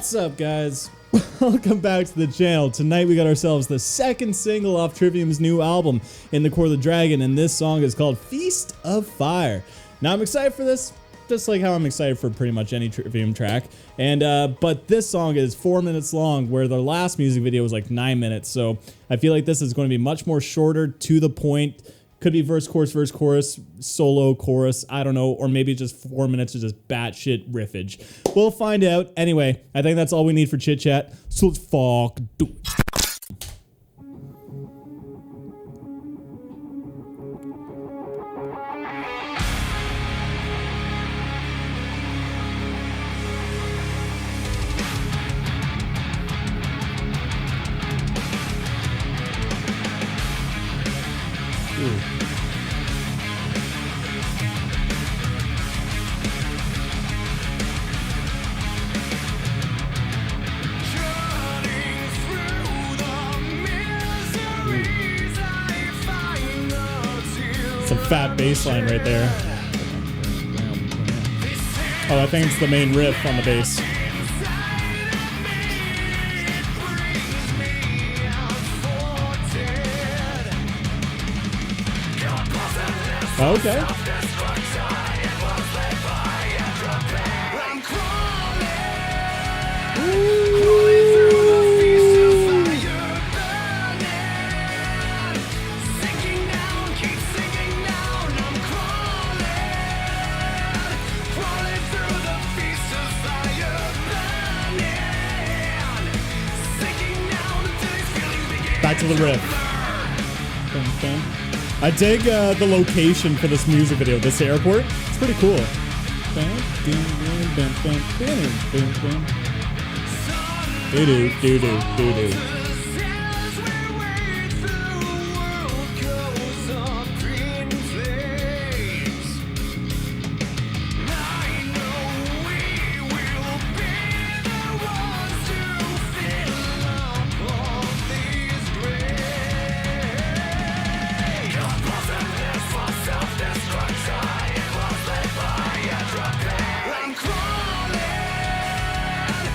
What's up, guys? Welcome back to the channel. Tonight we got ourselves the second single off Trivium's new album, In the Core of the Dragon, and this song is called Feast of Fire. Now I'm excited for this, just like how I'm excited for pretty much any Trivium track. And but this song is 4 minutes long, where the last music video was like 9 minutes. So I feel like this is going to be much more shorter, to the point. Could be verse, chorus, solo, chorus, I don't know, or maybe just 4 minutes of just batshit riffage. We'll find out. Anyway, I think that's all we need for chit chat. So let's fuck do it. Some fat bass line right there. Oh, I think it's the main riff on the bass. Okay. Back to the riff. I dig the location for this music video, this airport. It's pretty cool.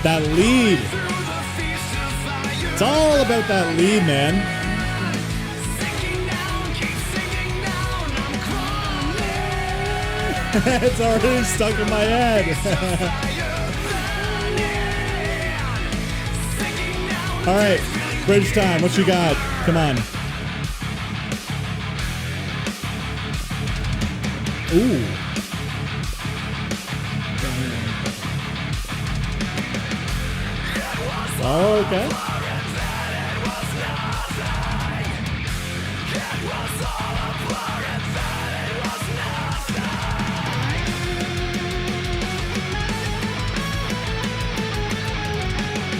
That lead. It's all about that lead, man. It's already stuck in my head. All right, bridge time. What you got? Come on. Ooh. Oh, okay.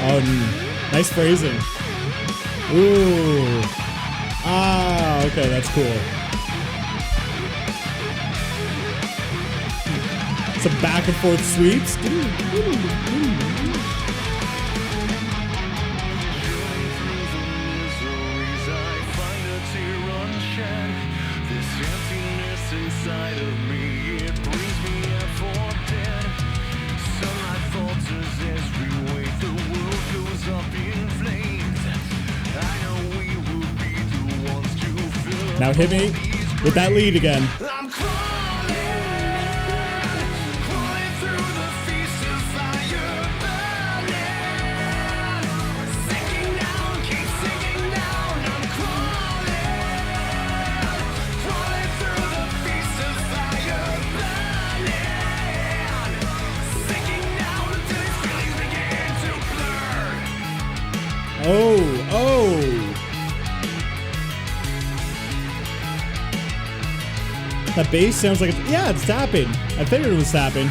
Oh, nice phrasing. Ooh. Ah, okay, that's cool. Some back and forth sweeps. Inside of me, it brings me up for dead. Sunlight falters as we wait, the world goes up in flames. I know we will be the ones to fill. Now hit me with that lead again. I'm crawling through the feast of fire burning. Sinking down, keep sinking down. I'm crawling through the feast of fire burning. Sinking down until these feelings begin to blur. Oh. That bass sounds like it's, yeah, it's tapping. I figured it was tapping.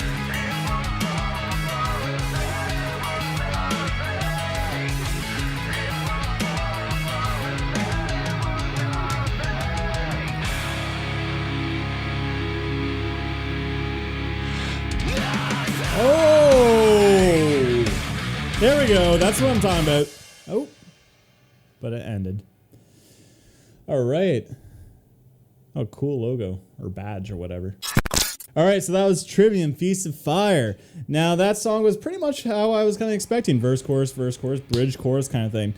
Oh, there we go. That's what I'm talking about. Oh, but it ended. All right. Oh, cool logo or badge or whatever. All right, so that was Trivium, Feast of Fire. Now, that song was pretty much how I was kind of expecting. Verse, chorus, bridge, chorus kind of thing.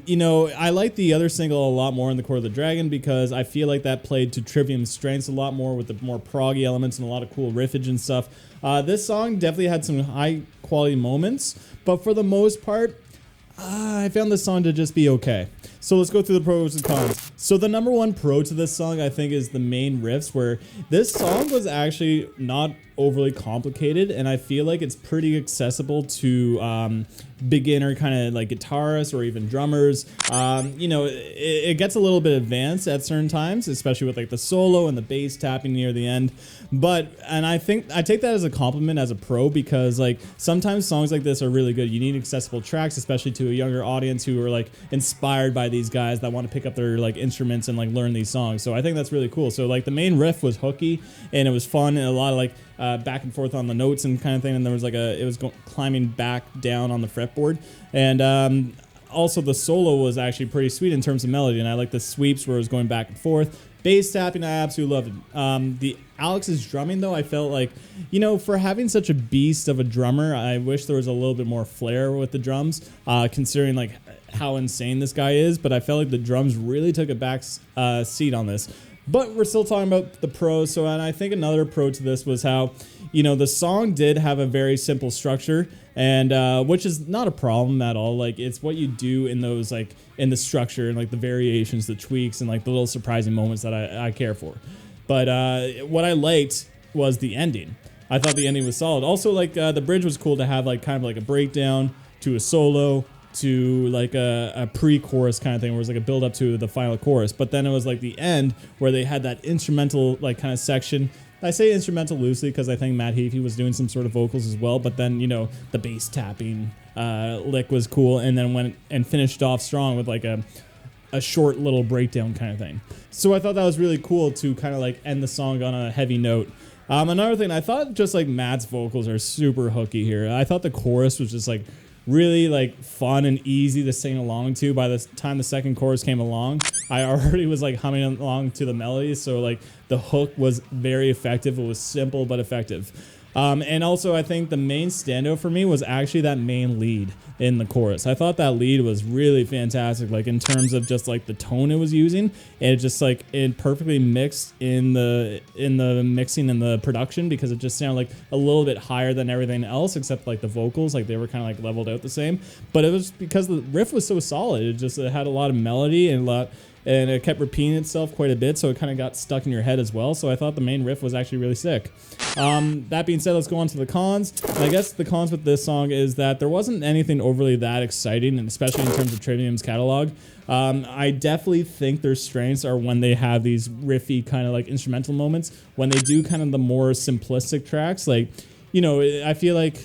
You know, I like the other single a lot more in The Court of the Dragon because I feel like that played to Trivium's strengths a lot more with the more proggy elements and a lot of cool riffage and stuff. This song definitely had some high-quality moments, but for the most part, I found this song to just be okay. So let's go through the pros and cons. So the number one pro to this song, I think, is the main riffs, where this song was actually not overly complicated, and I feel like it's pretty accessible to beginner kind of like guitarists or even drummers. You know, it gets a little bit advanced at certain times, especially with like the solo and the bass tapping near the end. And I think I take that as a compliment as a pro, because like sometimes songs like this are really good. You need accessible tracks, especially to a younger audience who are like inspired by these guys that want to pick up their like instruments and like learn these songs. So I think that's really cool. So like the main riff was hooky and it was fun, and a lot of like back and forth on the notes and kind of thing. And there was like it was climbing back down on the fretboard. And also the solo was actually pretty sweet in terms of melody, and I like the sweeps where it was going back and forth. Bass tapping, I absolutely loved it. The Alex's drumming, though, I felt like, you know, for having such a beast of a drummer, I wish there was a little bit more flair with the drums, considering like how insane this guy is. But I felt like the drums really took a back seat on this. But we're still talking about the pros. And I think another pro to this was how, you know, the song did have a very simple structure, and which is not a problem at all. Like, it's what you do in those, like, in the structure and like the variations, the tweaks, and like the little surprising moments that I care for. But what I liked was the ending. I thought the ending was solid. Also, like, the bridge was cool to have like kind of like a breakdown to a solo to like a pre-chorus kind of thing, where it was like a build up to the final chorus. But then it was like the end where they had that instrumental like kind of section. I say instrumental loosely because I think Matt Heafy was doing some sort of vocals as well. But then, you know, the bass tapping lick was cool, and then went and finished off strong with like a short little breakdown kind of thing. So I thought that was really cool to kind of like end the song on a heavy note. Another thing, I thought just like Matt's vocals are super hooky here. I thought the chorus was just like really like fun and easy to sing along to. By the time the second chorus came along, I already was like humming along to the melody. So like the hook was very effective. It was simple but effective. And also I think the main standout for me was actually that main lead in the chorus. I thought that lead was really fantastic, like in terms of just like the tone it was using, and it just like it perfectly mixed in the mixing and the production, because it just sounded like a little bit higher than everything else except like the vocals, like they were kind of like leveled out the same. But it was because the riff was so solid. It had a lot of melody and it kept repeating itself quite a bit, so it kind of got stuck in your head as well. So I thought the main riff was actually really sick. That being said, let's go on to the cons. And I guess the cons with this song is that there wasn't anything overly that exciting, and especially in terms of Trivium's catalog. I definitely think their strengths are when they have these riffy kind of like instrumental moments. When they do kind of the more simplistic tracks, like, you know, I feel like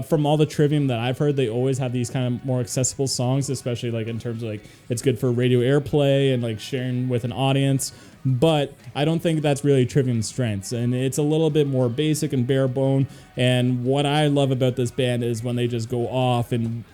from all the Trivium that I've heard, they always have these kind of more accessible songs, especially like in terms of like it's good for radio airplay and like sharing with an audience. But I don't think that's really Trivium's strengths, and it's a little bit more basic and bare bone. And what I love about this band is when they just go off and,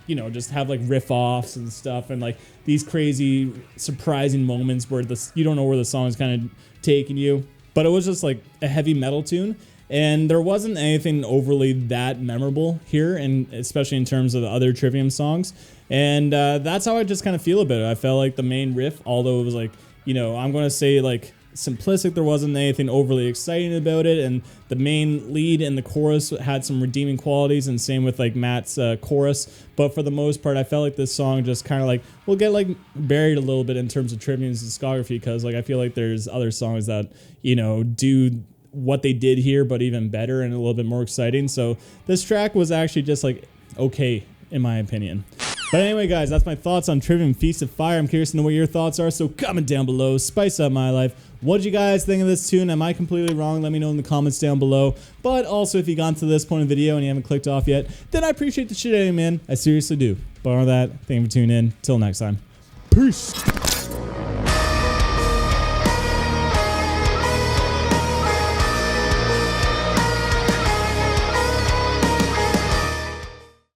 you know, just have like riff offs and stuff, and like these crazy surprising moments where you don't know where the song is kind of taking you. But it was just like a heavy metal tune, and there wasn't anything overly that memorable here, and especially in terms of the other Trivium songs. And that's how I just kind of feel about it. I felt like the main riff, although it was like, you know, I'm going to say like simplistic, there wasn't anything overly exciting about it. And the main lead and the chorus had some redeeming qualities, and same with like Matt's chorus. But for the most part, I felt like this song just kind of like will get like buried a little bit in terms of Trivium's discography, because like I feel like there's other songs that, you know, do what they did here, but even better and a little bit more exciting. So this track was actually just like okay, in my opinion. But anyway, guys, that's my thoughts on Trivium Feast of Fire. I'm curious to know what your thoughts are, so comment down below. Spice up my life. What did you guys think of this tune? Am I completely wrong? Let me know in the comments down below. But also, if you got to this point of the video and you haven't clicked off yet, then I appreciate the shit out of you, man. I seriously do. But on that, thank you for tuning in. Till next time. Peace.